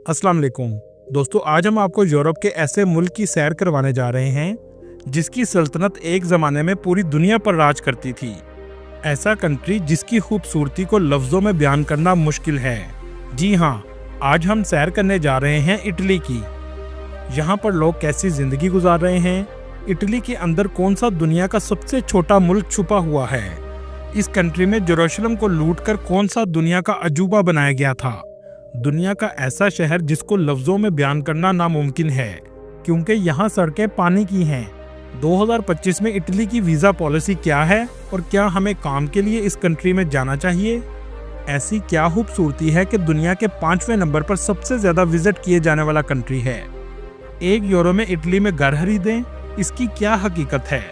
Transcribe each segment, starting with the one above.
अस्सलाम वालेकुम दोस्तों, आज हम आपको यूरोप के ऐसे मुल्क की सैर करवाने जा रहे हैं जिसकी सल्तनत एक ज़माने में पूरी दुनिया पर राज करती थी। ऐसा कंट्री जिसकी खूबसूरती को लफ्ज़ों में बयान करना मुश्किल है। जी हाँ, आज हम सैर करने जा रहे हैं इटली की। यहाँ पर लोग कैसी ज़िंदगी गुजार रहे हैं, इटली के अंदर कौन सा दुनिया का सबसे छोटा मुल्क छुपा हुआ है, इस कंट्री में जेरूशलम को लूटकर कौन सा दुनिया का अजूबा बनाया गया था। दुनिया का ऐसा शहर जिसको लफ्जों में बयान करना नामुमकिन है क्योंकि यहाँ सड़कें पानी की हैं। 2025 में इटली की वीज़ा पॉलिसी क्या है और क्या हमें काम के लिए इस कंट्री में जाना चाहिए। ऐसी क्या खूबसूरती है कि दुनिया के 5वें नंबर पर सबसे ज़्यादा विजिट किए जाने वाला कंट्री है। 1 यूरो में इटली में घर खरीदें, इसकी क्या हकीकत है,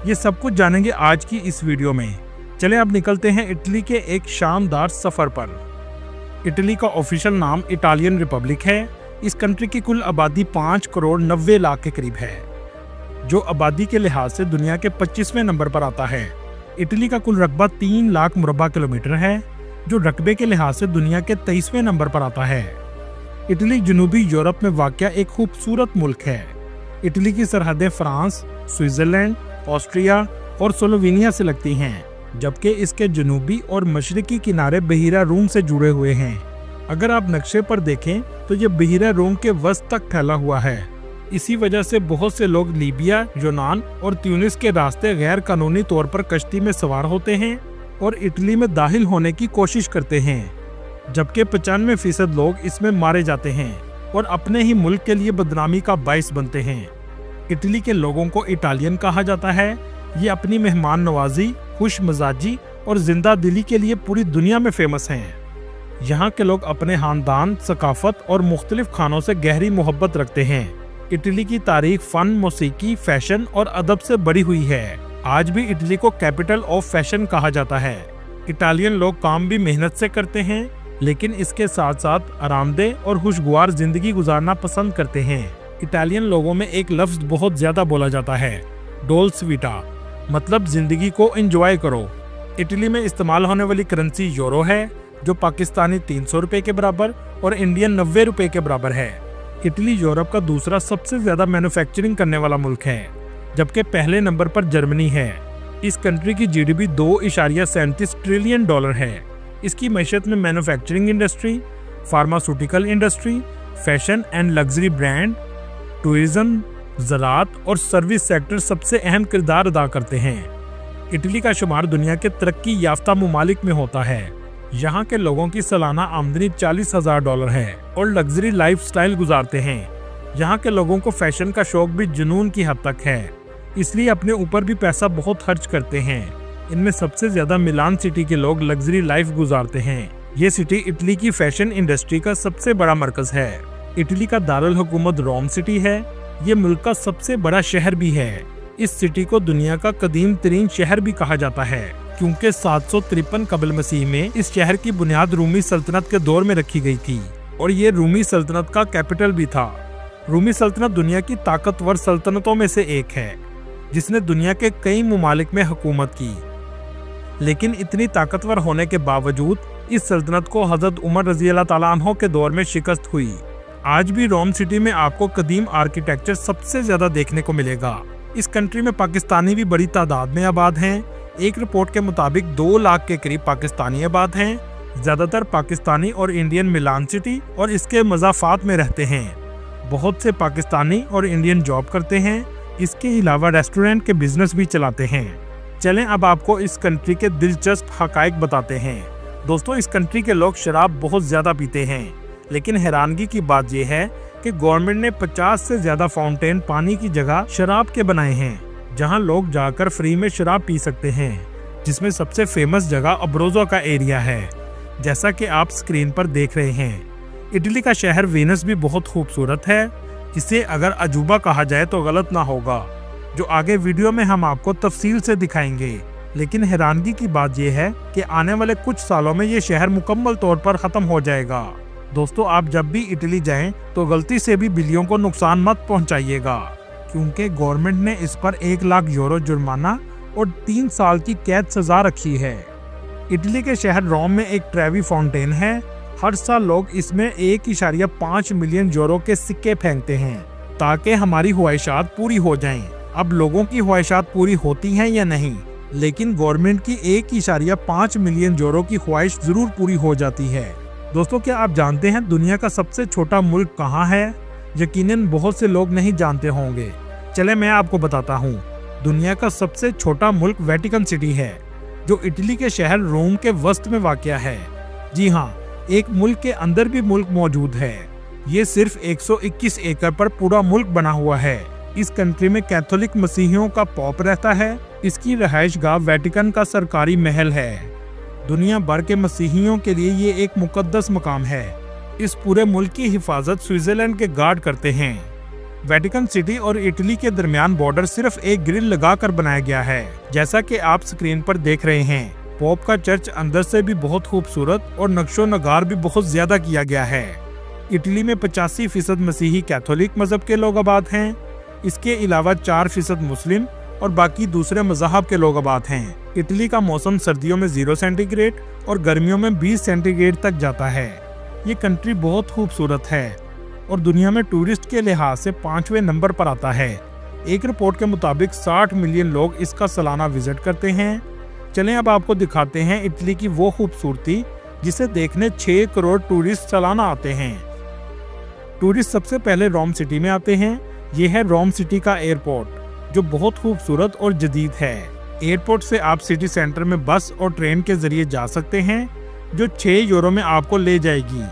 ये सब कुछ जानेंगे आज की इस वीडियो में। चलें अब निकलते हैं इटली के एक शानदार सफ़र पर। इटली का ऑफिशियल नाम इटालियन रिपब्लिक है। इस कंट्री की कुल आबादी 5 करोड़ 90 लाख के करीब है, जो आबादी के लिहाज से दुनिया के 25वें नंबर पर आता है। इटली का कुल रकबा 3 लाख मुरबा किलोमीटर है, जो रकबे के लिहाज से दुनिया के 23वें नंबर पर आता है। इटली जनूबी यूरोप में वाक़या एक खूबसूरत मुल्क है। इटली की सरहदें फ्रांस, स्विट्ज़रलैंड, ऑस्ट्रिया और स्लोवेनिया से लगती हैं, जबकि इसके जनूबी और मशरकी किनारे बहीरा रूम से जुड़े हुए हैं। अगर आप नक्शे पर देखें तो ये बहीरा रूम के वस्त तक फैला हुआ है। इसी वजह से बहुत से लोग लीबिया, यूनान और ट्यूनिस के रास्ते गैर कानूनी तौर पर कश्ती में सवार होते हैं और इटली में दाखिल होने की कोशिश करते हैं, जबकि 95% लोग इसमें मारे जाते हैं और अपने ही मुल्क के लिए बदनामी का बाइस बनते हैं। इटली के लोगों को इटालियन कहा जाता है। ये अपनी मेहमान नवाजी, खुश मजाजी और जिंदा दिली के लिए पूरी दुनिया में फेमस हैं। यहाँ के लोग अपने खानदान, सकाफत और मुख्तलिफ खानों से गहरी मोहब्बत रखते हैं। इटली की तारीख फन, मौसीकी, फैशन और अदब से बड़ी हुई है। आज भी इटली को कैपिटल ऑफ फैशन कहा जाता है। इटालियन लोग काम भी मेहनत से करते हैं, लेकिन इसके साथ साथ आरामदेह और खुशगवार जिंदगी गुजारना पसंद करते हैं। इटालियन लोगों में एक लफ्ज बहुत ज्यादा बोला जाता है, डोल्स वीटा, मतलब जिंदगी को एंजॉय करो। इटली में इस्तेमाल होने वाली करेंसी यूरो है, जो पाकिस्तानी 300 रुपए के बराबर और इंडियन 90 रुपए के बराबर है। इटली यूरोप का दूसरा सबसे ज्यादा मैन्युफैक्चरिंग करने वाला मुल्क है, जबकि पहले नंबर पर जर्मनी है। इस कंट्री की जीडीपी $2.37 ट्रिलियन है। इसकी मैशत में manufacturing industry, pharmaceutical industry, fashion and luxury brand, tourism, ज़राअत और सर्विस सेक्टर सबसे अहम किरदार अदा करते हैं। इटली का शुमार दुनिया के तरक्की याफ्ता ममालिक में होता है। यहाँ के लोगों की सालाना आमदनी $40,000 है और लग्जरी लाइफस्टाइल गुजारते हैं। यहाँ के लोगों को फैशन का शौक भी जुनून की हद तक है, इसलिए अपने ऊपर भी पैसा बहुत खर्च करते हैं। इनमें सबसे ज्यादा मिलान सिटी के लोग लग्जरी लाइफ गुजारते हैं। ये सिटी इटली की फैशन इंडस्ट्री का सबसे बड़ा मरकज है। इटली का दारुल हुकूमत रोम सिटी है। ये मुल्क का सबसे बड़ा शहर भी है। इस सिटी को दुनिया का कदीम तरीन शहर भी कहा जाता है, क्योंकि 753 कबल मसीह में इस शहर की बुनियाद रूमी सल्तनत के दौर में रखी गई थी और ये रूमी सल्तनत का कैपिटल भी था। रूमी सल्तनत दुनिया की ताकतवर सल्तनतों में से एक है, जिसने दुनिया के कई ममालिक में हुकूमत की। लेकिन इतनी ताकतवर होने के बावजूद इस सल्तनत को हजरत उमर रजी अल्लाह ताला अन्हो के दौर में शिकस्त हुई। आज भी रोम सिटी में आपको कदीम आर्किटेक्चर सबसे ज्यादा देखने को मिलेगा। इस कंट्री में पाकिस्तानी भी बड़ी तादाद में आबाद हैं। एक रिपोर्ट के मुताबिक 2 लाख के करीब पाकिस्तानी आबाद हैं। ज्यादातर पाकिस्तानी और इंडियन मिलान सिटी और इसके मज़ाफात में रहते हैं। बहुत से पाकिस्तानी और इंडियन जॉब करते हैं। इसके अलावा रेस्टोरेंट के बिजनेस भी चलाते हैं। चलें अब आपको इस कंट्री के दिलचस्प हकायक बताते हैं। दोस्तों, इस कंट्री के लोग शराब बहुत ज्यादा पीते हैं, लेकिन हैरानगी की बात यह है कि गवर्नमेंट ने 50 से ज्यादा फाउंटेन पानी की जगह शराब के बनाए हैं, जहां लोग जाकर फ्री में शराब पी सकते हैं, जिसमें सबसे फेमस जगह अब्रोजो का एरिया है, जैसा कि आप स्क्रीन पर देख रहे हैं। इटली का शहर वेनिस भी बहुत खूबसूरत है। इसे अगर अजूबा कहा जाए तो गलत ना होगा, जो आगे वीडियो में हम आपको तफसील से दिखाएंगे। लेकिन हैरानगी की बात यह है कि आने वाले कुछ सालों में ये शहर मुकम्मल तौर पर खत्म हो जाएगा। दोस्तों, आप जब भी इटली जाएं तो गलती से भी बिल्लियों को नुकसान मत पहुंचाइएगा, क्योंकि गवर्नमेंट ने इस पर 1 लाख यूरो जुर्माना और 3 साल की कैद सजा रखी है। इटली के शहर रोम में एक ट्रेवी फाउंटेन है, हर साल लोग इसमें 1.5 मिलियन यूरो के सिक्के फेंकते हैं ताकि हमारी ख्वाहिशात पूरी हो जाएं। अब लोगों की ख्वाहिशात पूरी होती हैं या नहीं, लेकिन गवर्नमेंट की 1.5 मिलियन यूरो की ख्वाहिश जरूर पूरी हो जाती है। दोस्तों, क्या आप जानते हैं दुनिया का सबसे छोटा मुल्क कहाँ है? यकीनन बहुत से लोग नहीं जानते होंगे। चले मैं आपको बताता हूँ। दुनिया का सबसे छोटा मुल्क वेटिकन सिटी है, जो इटली के शहर रोम के वस्त में वाक़या है। जी हाँ, एक मुल्क के अंदर भी मुल्क मौजूद है। ये सिर्फ 121 एकड़ पर पूरा मुल्क बना हुआ है। इस कंट्री में कैथोलिक मसीहियों का पॉप रहता है। इसकी रहायशगाह वेटिकन का सरकारी महल है। दुनिया भर के मसीहियों के लिए ये एक मुकद्दस मकाम है। इस पूरे मुल्क की हिफाजत स्विट्जरलैंड के गार्ड करते हैं। वेटिकन सिटी और इटली के दरमियान बॉर्डर सिर्फ एक ग्रिल लगाकर बनाया गया है, जैसा कि आप स्क्रीन पर देख रहे हैं। पोप का चर्च अंदर से भी बहुत खूबसूरत और नक्शो नगार भी बहुत ज्यादा किया गया है। इटली में 85% मसीही कैथोलिक मजहब के लोग आबाद हैं। इसके अलावा 4% मुस्लिम और बाकी दूसरे मज़हब के लोग आबाद हैं। इटली का मौसम सर्दियों में 0 सेंटीग्रेड और गर्मियों में 20 सेंटीग्रेड तक जाता है। ये कंट्री बहुत खूबसूरत है और दुनिया में टूरिस्ट के लिहाज से 5वें नंबर पर आता है। एक रिपोर्ट के मुताबिक 60 मिलियन लोग इसका सालाना विजिट करते हैं। चलें अब आपको दिखाते हैं इटली की वो खूबसूरती जिसे देखने 6 करोड़ टूरिस्ट सालाना आते हैं। टूरिस्ट सबसे पहले रोम सिटी में आते हैं। ये है रोम सिटी का एयरपोर्ट, जो बहुत खूबसूरत और जदीद है। एयरपोर्ट से आप सिटी सेंटर में बस और ट्रेन के जरिए जा सकते हैं, जो 6 यूरो में आपको ले जाएगी।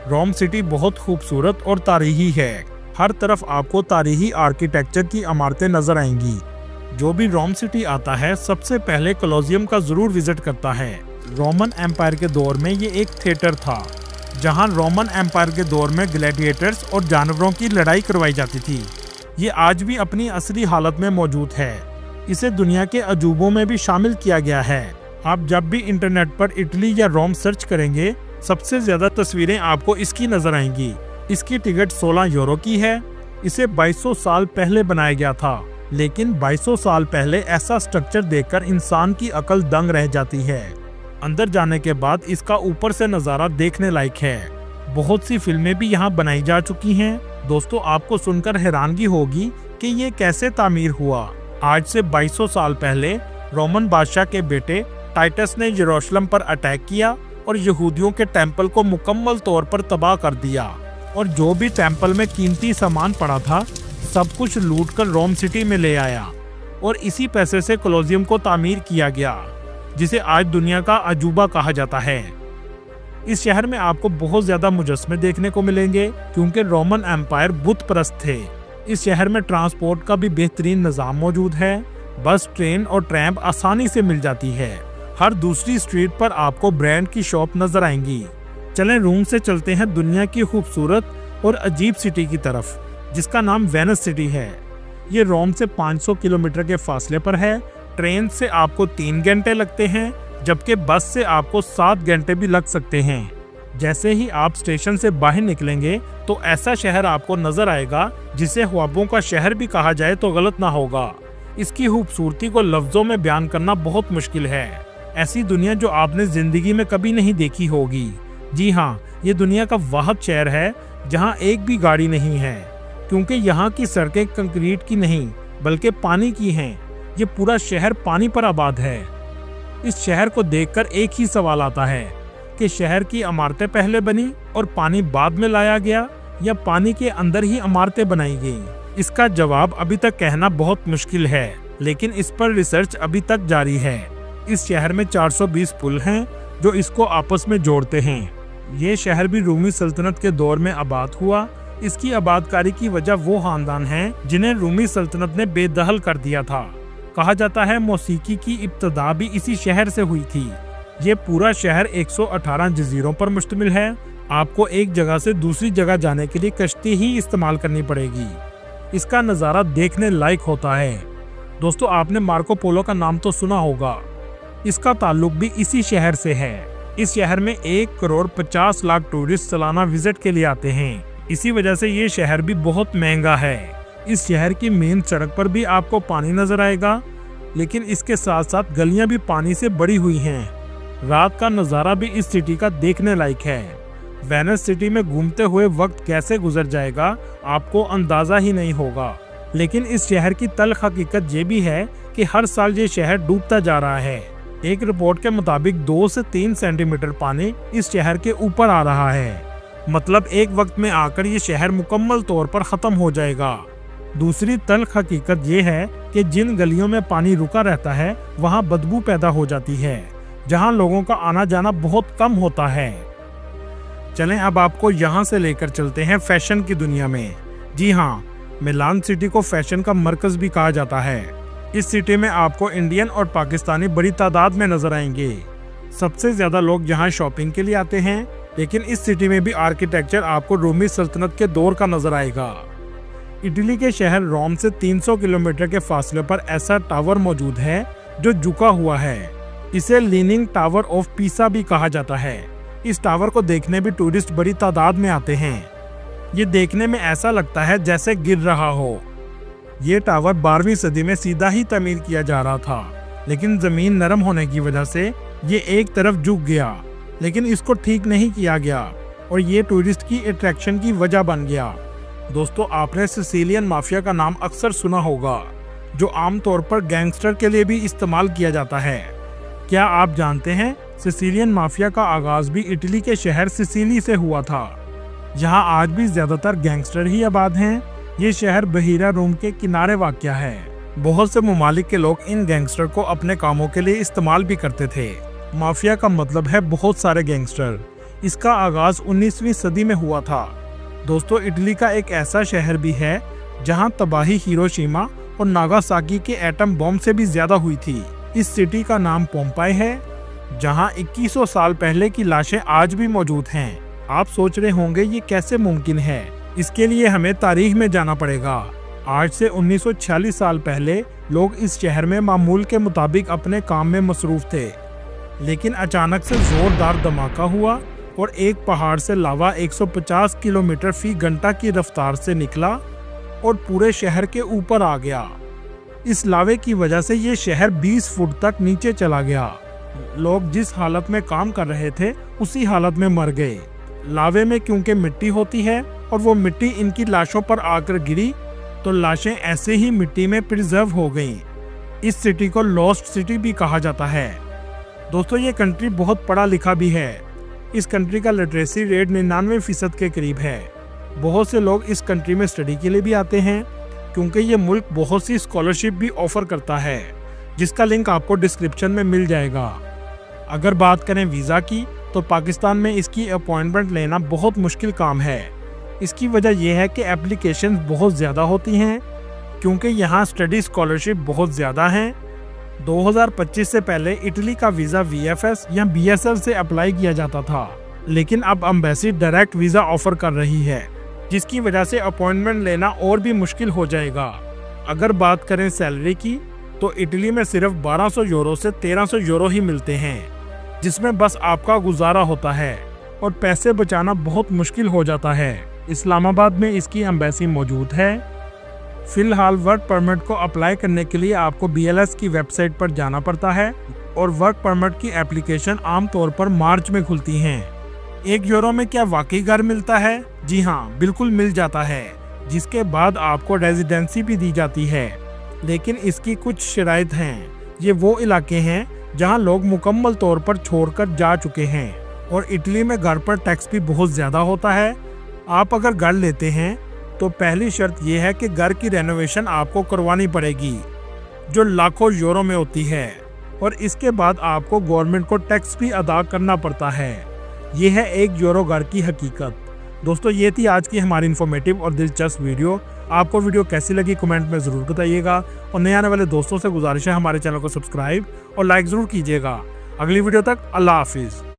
रोम सिटी बहुत खूबसूरत और तारीखी है। हर तरफ आपको तारीखी आर्किटेक्चर की इमारतें नजर आएंगी। जो भी रोम सिटी आता है सबसे पहले कोलोसियम का जरूर विजिट करता है। रोमन एम्पायर के दौर में ये एक थिएटर था, जहां रोमन एम्पायर के दौर में ग्लैडिएटर्स और जानवरों की लड़ाई करवाई जाती थी। ये आज भी अपनी असली हालत में मौजूद है। इसे दुनिया के अजूबों में भी शामिल किया गया है। आप जब भी इंटरनेट पर इटली या रोम सर्च करेंगे, सबसे ज्यादा तस्वीरें आपको इसकी नजर आएंगी। इसकी टिकट 16 यूरो की है। इसे 2200 साल पहले बनाया गया था, लेकिन 2200 साल पहले ऐसा स्ट्रक्चर देखकर इंसान की अकल दंग रह जाती है। अंदर जाने के बाद इसका ऊपर से नज़ारा देखने लायक है। बहुत सी फिल्में भी यहाँ बनाई जा चुकी हैं। दोस्तों, आपको सुनकर हैरानगी होगी कि ये कैसे तामीर हुआ। आज से 2200 साल पहले रोमन बादशाह के बेटे टाइटस ने यरूशलेम पर अटैक किया और यहूदियों के टेम्पल को मुकम्मल तौर पर तबाह कर दिया, और जो भी टेम्पल में कीमती सामान पड़ा था सब कुछ लूटकर रोम सिटी में ले आया, और इसी पैसे से कोलोसियम को तामीर किया गया, जिसे आज दुनिया का अजूबा कहा जाता है। इस शहर में आपको बहुत ज्यादा मुजस्मे देखने को मिलेंगे, क्योंकि रोमन एम्पायर बुत परस्त थे। इस शहर में ट्रांसपोर्ट का भी बेहतरीन निज़ाम मौजूद है। बस, ट्रेन और ट्रैम आसानी से मिल जाती है। हर दूसरी स्ट्रीट पर आपको ब्रांड की शॉप नजर आएंगी। चलें रोम से चलते हैं दुनिया की खूबसूरत और अजीब सिटी की तरफ, जिसका नाम वेनिस सिटी है। ये रोम से 500 किलोमीटर के फासले पर है। ट्रेन से आपको 3 घंटे लगते हैं, जबकि बस से आपको 7 घंटे भी लग सकते हैं। जैसे ही आप स्टेशन से बाहर निकलेंगे तो ऐसा शहर आपको नजर आएगा जिसे ख्वाबों का शहर भी कहा जाए तो गलत ना होगा। इसकी खूबसूरती को लफ्जों में बयान करना बहुत मुश्किल है। ऐसी दुनिया जो आपने जिंदगी में कभी नहीं देखी होगी। जी हाँ, ये दुनिया का वाहिद शहर है जहाँ एक भी गाड़ी नहीं है, क्योंकि यहाँ की सड़कें कंक्रीट की नहीं बल्कि पानी की हैं। ये पूरा शहर पानी पर आबाद है। इस शहर को देखकर एक ही सवाल आता है कि शहर की इमारतें पहले बनी और पानी बाद में लाया गया, या पानी के अंदर ही इमारतें बनाई गई। इसका जवाब अभी तक कहना बहुत मुश्किल है, लेकिन इस पर रिसर्च अभी तक जारी है। इस शहर में 420 पुल हैं जो इसको आपस में जोड़ते हैं। ये शहर भी रूमी सल्तनत के दौर में आबाद हुआ। इसकी आबादकारी की वजह वो खानदान हैं जिन्हें रूमी सल्तनत ने बेदखल कर दिया था। कहा जाता है मौसीकी की इब्तदा भी इसी शहर से हुई थी। ये पूरा शहर 118 जजीरों पर मुश्तमिल है। आपको एक जगह से दूसरी जगह जाने के लिए कश्ती ही इस्तेमाल करनी पड़ेगी। इसका नज़ारा देखने लायक होता है। दोस्तों, आपने मार्को पोलो का नाम तो सुना होगा। इसका ताल्लुक भी इसी शहर से है। इस शहर में 1 करोड़ 50 लाख टूरिस्ट सालाना विजिट के लिए आते हैं। इसी वजह से ये शहर भी बहुत महंगा है। इस शहर की मेन सड़क पर भी आपको पानी नजर आएगा, लेकिन इसके साथ साथ गलियां भी पानी से भरी हुई हैं। रात का नज़ारा भी इस सिटी का देखने लायक है। वेनिस सिटी में घूमते हुए वक्त कैसे गुजर जाएगा आपको अंदाजा ही नहीं होगा। लेकिन इस शहर की तल्ख हकीकत ये भी है कि हर साल ये शहर डूबता जा रहा है। एक रिपोर्ट के मुताबिक 2 से 3 सेंटीमीटर पानी इस शहर के ऊपर आ रहा है। मतलब एक वक्त में आकर ये शहर मुकम्मल तौर पर खत्म हो जाएगा। दूसरी तल्ख हकीकत ये है कि जिन गलियों में पानी रुका रहता है वहाँ बदबू पैदा हो जाती है, जहाँ लोगों का आना जाना बहुत कम होता है। चलें अब आपको यहाँ से लेकर चलते हैं फैशन की दुनिया में। जी हाँ, मिलान सिटी को फैशन का मरकज भी कहा जाता है। इस सिटी में आपको इंडियन और पाकिस्तानी बड़ी तादाद में नजर आएंगे। सबसे ज्यादा लोग यहाँ शॉपिंग के लिए आते हैं, लेकिन इस सिटी में भी आर्किटेक्चर आपको रोमी सल्तनत के दौर का नजर आएगा। इटली के शहर रोम से 300 किलोमीटर के फासले पर ऐसा टावर मौजूद है जो झुका हुआ है। इसे लीनिंग टावर ऑफ पीसा भी कहा जाता है। इस टावर को देखने भी टूरिस्ट बड़ी तादाद में आते हैं। ये देखने में ऐसा लगता है जैसे गिर रहा हो। ये टावर 12वीं सदी में सीधा ही तमीर किया जा रहा था, लेकिन जमीन नरम होने की वजह से ये एक तरफ झुक गया, लेकिन इसको ठीक नहीं किया गया और ये टूरिस्ट की अट्रैक्शन की वजह बन गया। दोस्तों, आपने सिसिलियन माफिया का नाम अक्सर सुना होगा, जो आमतौर पर गैंगस्टर के लिए भी इस्तेमाल किया जाता है। क्या आप जानते हैं सिसिलियन माफिया का आगाज भी इटली के शहर सिसिली से हुआ था। यहाँ आज भी ज्यादातर गैंगस्टर ही आबाद हैं। ये शहर बहीरा रोम के किनारे वाक़या है। बहुत से ममालिक के लोग इन गैंगस्टर को अपने कामों के लिए इस्तेमाल भी करते थे। माफिया का मतलब है बहुत सारे गैंगस्टर। इसका आगाज 19वीं सदी में हुआ था। दोस्तों, इटली का एक ऐसा शहर भी है जहां तबाही हिरोशिमा और नागासाकी के एटम बम से भी ज्यादा हुई थी। इस सिटी का नाम पोम्पाई है, जहां 2100 साल पहले की लाशें आज भी मौजूद हैं। आप सोच रहे होंगे ये कैसे मुमकिन है। इसके लिए हमें तारीख में जाना पड़ेगा। आज से 1946 साल पहले लोग इस शहर में मामूल के मुताबिक अपने काम में मसरूफ थे, लेकिन अचानक से जोरदार धमाका हुआ और एक पहाड़ से लावा 150 किलोमीटर फी घंटा की रफ्तार से निकला और पूरे शहर के ऊपर आ गया। इस लावे की वजह से ये शहर 20 फुट तक नीचे चला गया। लोग जिस हालत में काम कर रहे थे उसी हालत में मर गए। लावे में क्योंकि मिट्टी होती है और वो मिट्टी इनकी लाशों पर आकर गिरी, तो लाशें ऐसे ही मिट्टी में प्रिजर्व हो गईं। इस सिटी को लॉस्ट सिटी भी कहा जाता है। दोस्तों, ये कंट्री बहुत पढ़ा लिखा भी है। इस कंट्री का लिटरेसी रेट 99% के करीब है। बहुत से लोग इस कंट्री में स्टडी के लिए भी आते हैं, क्योंकि ये मुल्क बहुत सी स्कॉलरशिप भी ऑफर करता है, जिसका लिंक आपको डिस्क्रिप्शन में मिल जाएगा। अगर बात करें वीज़ा की, तो पाकिस्तान में इसकी अपॉइंटमेंट लेना बहुत मुश्किल काम है। इसकी वजह यह है कि एप्लीकेशंस बहुत ज़्यादा होती हैं, क्योंकि यहाँ स्टडी स्कॉलरशिप बहुत ज़्यादा हैं। 2025 से पहले इटली का वीज़ा VFS या BSL से अप्लाई किया जाता था, लेकिन अब एम्बेसी डायरेक्ट वीज़ा ऑफर कर रही है, जिसकी वजह से अपॉइंटमेंट लेना और भी मुश्किल हो जाएगा। अगर बात करें सैलरी की, तो इटली में सिर्फ 1200 यूरो से 1300 यूरो ही मिलते हैं, जिसमें बस आपका गुजारा होता है और पैसे बचाना बहुत मुश्किल हो जाता है। इस्लामाबाद में इसकी एम्बेसी मौजूद है। फिलहाल वर्क परमिट को अप्लाई करने के लिए आपको BLS की वेबसाइट पर जाना पड़ता है और वर्क परमिट की एप्लीकेशन आमतौर पर मार्च में खुलती हैं। 1 यूरो में क्या वाकई घर मिलता है? जी हाँ, बिल्कुल मिल जाता है, जिसके बाद आपको रेजिडेंसी भी दी जाती है, लेकिन इसकी कुछ शराइत हैं। ये वो इलाके हैं जहाँ लोग मुकम्मल तौर पर छोड़कर जा चुके हैं, और इटली में घर पर टैक्स भी बहुत ज़्यादा होता है। आप अगर घर लेते हैं तो पहली शर्त यह है कि घर की रेनोवेशन आपको करवानी पड़ेगी, जो लाखों यूरो में होती है, और इसके बाद आपको गवर्नमेंट को टैक्स भी अदा करना पड़ता है। यह है 1 यूरो घर की हकीकत। दोस्तों, ये थी आज की हमारी इन्फॉर्मेटिव और दिलचस्प वीडियो। आपको वीडियो कैसी लगी कमेंट में ज़रूर बताइएगा, और नए आने वाले दोस्तों से गुजारिश है हमारे चैनल को सब्सक्राइब और लाइक ज़रूर कीजिएगा। अगली वीडियो तक अल्लाह हाफिज़।